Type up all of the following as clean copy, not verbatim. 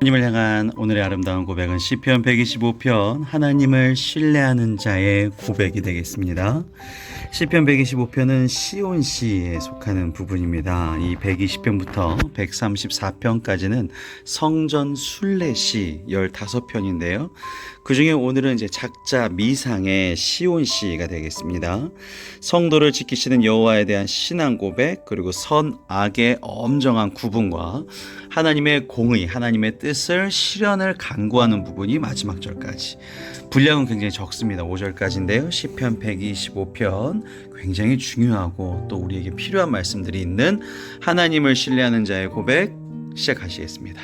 하나님을 향한 오늘의 아름다운 고백은 시편 125편 하나님을 신뢰하는 자의 고백이 되겠습니다. 시편 125편은 시온시에 속하는 부분입니다. 이 120편부터 134편까지는 성전 순례시 15편인데요. 그 중에 오늘은 이제 작자 미상의 시온시가 되겠습니다. 성도를 지키시는 여호와에 대한 신앙 고백, 그리고 선악의 엄정한 구분과 하나님의 공의, 하나님의 뜻을 실현을 강구하는 부분이 마지막 절까지. 분량은 굉장히 적습니다. 5절까지인데요. 시편 125편 굉장히 중요하고 또 우리에게 필요한 말씀들이 있는 하나님을 신뢰하는 자의 고백 시작하시겠습니다.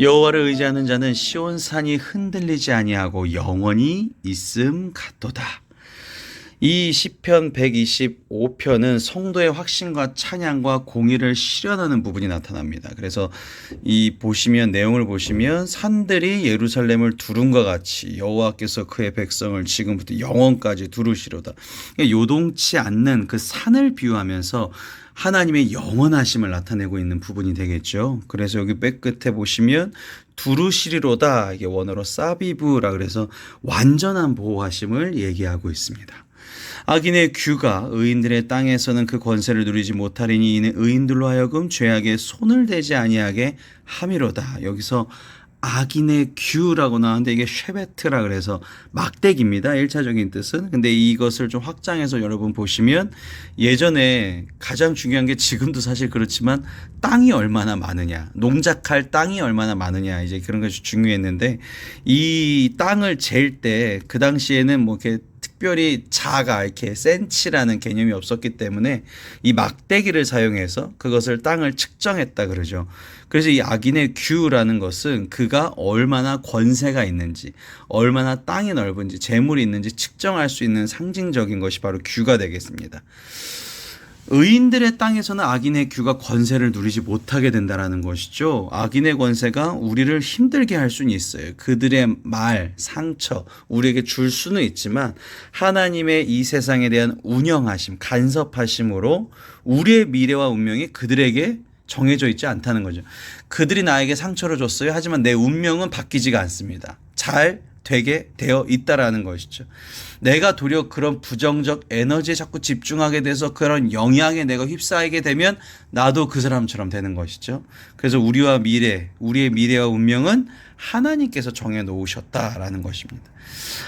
여호와를 의지하는 자는 시온산이 흔들리지 아니하고 영원히 있음 같도다. 이 시편 125편은 성도의 확신과 찬양과 공의를 실현하는 부분이 나타납니다. 그래서 이 내용을 보시면 산들이 예루살렘을 두른과 같이 여호와께서 그의 백성을 지금부터 영원까지 두르시로다. 요동치 않는 그 산을 비유하면서 하나님의 영원하심을 나타내고 있는 부분이 되겠죠. 그래서 여기 맨 끝에 보시면 두루시리로다, 이게 원어로 사비브라 그래서 완전한 보호하심을 얘기하고 있습니다. 악인의 규가 의인들의 땅에서는 그 권세를 누리지 못하리니 이는 의인들로 하여금 죄악에 손을 대지 아니하게 함이로다. 여기서 악인의 규라고 나왔는데 이게 쉐베트라 그래서 막대기입니다. 1차적인 뜻은. 근데 이것을 좀 확장해서 여러분 보시면 예전에 가장 중요한 게 지금도 사실 그렇지만 땅이 얼마나 많으냐, 농작할 땅이 얼마나 많으냐, 이제 그런 것이 중요했는데 이 땅을 잴 때 그 당시에는 뭐 이렇게 특별히 자가 이렇게 센치라는 개념이 없었기 때문에 이 막대기를 사용해서 그것을 땅을 측정했다 그러죠. 그래서 이 악인의 규라는 것은 그가 얼마나 권세가 있는지, 얼마나 땅이 넓은지, 재물이 있는지 측정할 수 있는 상징적인 것이 바로 규가 되겠습니다. 의인들의 땅에서는 악인의 규가 권세를 누리지 못하게 된다는 것이죠. 악인의 권세가 우리를 힘들게 할 수는 있어요. 그들의 말, 상처 우리에게 줄 수는 있지만 하나님의 이 세상에 대한 운영하심, 간섭하심으로 우리의 미래와 운명이 그들에게 정해져 있지 않다는 거죠. 그들이 나에게 상처를 줬어요. 하지만 내 운명은 바뀌지가 않습니다. 잘 되게 되어 있다라는 것이죠. 내가 도리어 그런 부정적 에너지에 자꾸 집중하게 돼서 그런 영향에 내가 휩싸이게 되면 나도 그 사람처럼 되는 것이죠. 그래서 우리의 미래와 운명은 하나님께서 정해 놓으셨다라는 것입니다.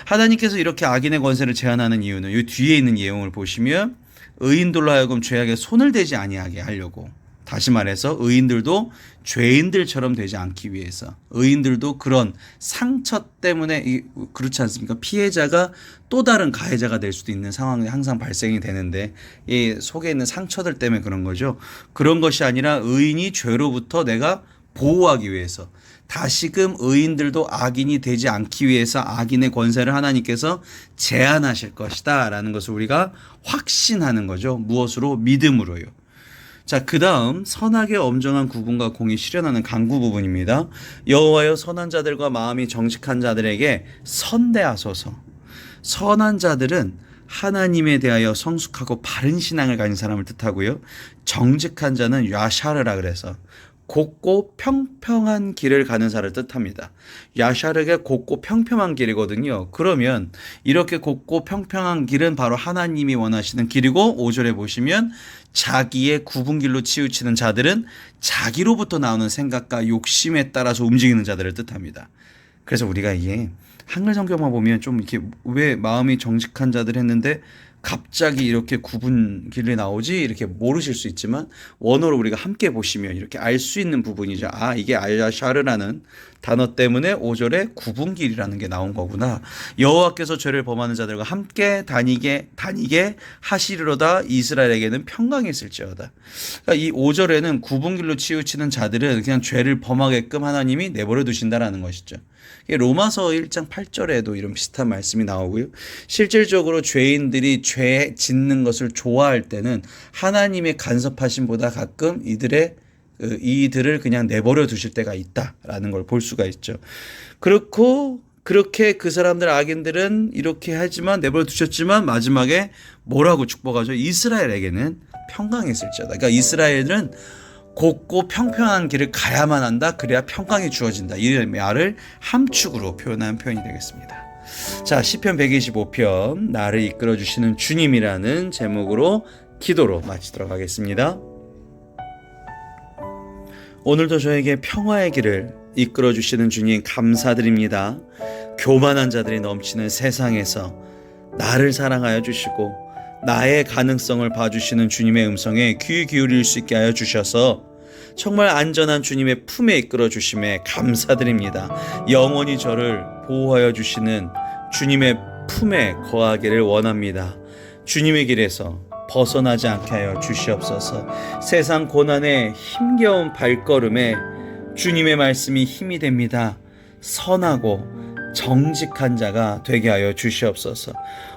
하나님께서 이렇게 악인의 권세를 제한하는 이유는 이 뒤에 있는 내용을 보시면 의인들로 하여금 죄악에 손을 대지 아니하게 하려고, 다시 말해서 의인들도 죄인들처럼 되지 않기 위해서, 의인들도 그런 상처 때문에 그렇지 않습니까? 피해자가 또 다른 가해자가 될 수도 있는 상황이 항상 발생이 되는데 이 속에 있는 상처들 때문에 그런 거죠. 그런 것이 아니라 의인이 죄로부터 내가 보호하기 위해서, 다시금 의인들도 악인이 되지 않기 위해서 악인의 권세를 하나님께서 제한하실 것이다 라는 것을 우리가 확신하는 거죠. 무엇으로? 믿음으로요. 자, 그 다음 선악의 엄정한 구분과 공이 실현하는 강구 부분입니다. 여호와여, 선한 자들과 마음이 정직한 자들에게 선대하소서. 선한 자들은 하나님에 대하여 성숙하고 바른 신앙을 가진 사람을 뜻하고요. 정직한 자는 야샤르라 그래서 곱고 평평한 길을 가는 자를 뜻합니다. 야샤르가 곱고 평평한 길이거든요. 그러면 이렇게 곱고 평평한 길은 바로 하나님이 원하시는 길이고, 5절에 보시면 자기의 굽은 길로 치우치는 자들은 자기로부터 나오는 생각과 욕심에 따라서 움직이는 자들을 뜻합니다. 그래서 우리가 이게 한글 성경만 보면 좀 이렇게 왜 마음이 정직한 자들 했는데 갑자기 이렇게 굽은 길이 나오지 이렇게 모르실 수 있지만 원어로 우리가 함께 보시면 이렇게 알 수 있는 부분이죠. 아, 이게 알야샤르라는 단어 때문에 5절에 굽은 길이라는 게 나온 거구나. 여호와께서 죄를 범하는 자들과 함께 다니게 하시리로다. 이스라엘에게는 평강이 있을지어다. 그러니까 이 5절에는 굽은 길로 치우치는 자들은 그냥 죄를 범하게끔 하나님이 내버려 두신다라는 것이죠. 로마서 1장 8절에도 이런 비슷한 말씀이 나오고요. 실질적으로 죄인들이 죄 짓는 것을 좋아할 때는 하나님의 간섭하심보다 가끔 이들을 그냥 내버려 두실 때가 있다라는 걸 볼 수가 있죠. 그렇게 그 사람들 악인들은 이렇게 하지만 내버려 두셨지만 마지막에 뭐라고 축복하죠? 이스라엘에게는 평강이 있을지어다. 그러니까 이스라엘은 곱고 평평한 길을 가야만 한다. 그래야 평강이 주어진다. 이 말을 함축으로 표현한 표현이 되겠습니다. 자, 시편 125편 나를 이끌어 주시는 주님이라는 제목으로 기도로 마치도록 하겠습니다. 오늘도 저에게 평화의 길을 이끌어 주시는 주님 감사드립니다. 교만한 자들이 넘치는 세상에서 나를 사랑하여 주시고 나의 가능성을 봐주시는 주님의 음성에 귀 기울일 수 있게 하여 주셔서 정말 안전한 주님의 품에 이끌어 주심에 감사드립니다. 영원히 저를 보호하여 주시는 주님의 품에 거하기를 원합니다. 주님의 길에서 벗어나지 않게 하여 주시옵소서. 세상 고난의 힘겨운 발걸음에 주님의 말씀이 힘이 됩니다. 선하고 정직한 자가 되게 하여 주시옵소서.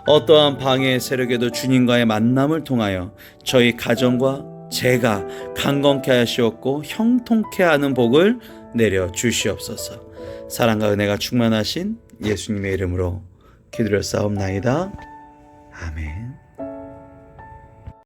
어떠한 방해의 세력에도 주님과의 만남을 통하여 저희 가정과 제가 강건케 하시옵고 형통케 하는 복을 내려 주시옵소서. 사랑과 은혜가 충만하신 예수님의 이름으로 기도를 싸움나이다. 아멘.